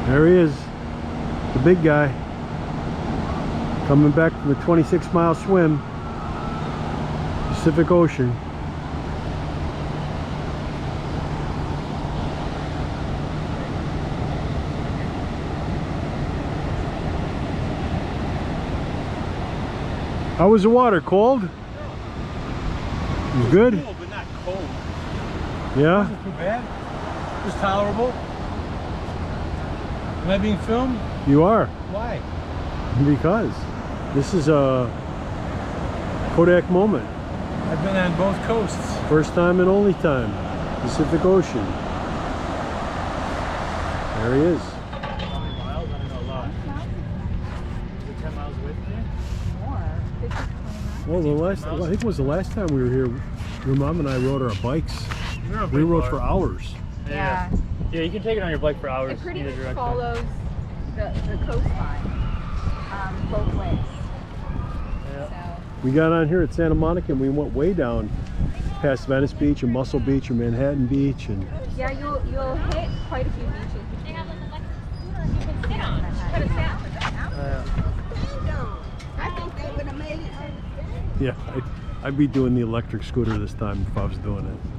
There he is, the big guy, coming back from a 26-mile swim, Pacific Ocean. How was the water? Cold? It was good? Cool, but not cold. Yeah? It wasn't too bad. It was tolerable. Am I being filmed? You are. Why? Because this is a Kodak moment. I've been on both coasts. First time and only time. Pacific Ocean. There he is. How many miles? I don't know a lot. Is it 10 miles away from here? Well, I think it was the last time we were here. Your mom and I rode our bikes. We rode for hours. Yeah. Yeah, you can take it on your bike for hours. It pretty either much direction. follows the coastline both ways. Yeah. So We got on here at Santa Monica and we went way down past Venice Beach and Muscle Beach and Manhattan Beach and yeah, you'll hit quite a few beaches. They have like electric scooter you can sit on. Put a sandwich on. I think they would have made it. yeah, I'd be doing the electric scooter this time if I was doing it.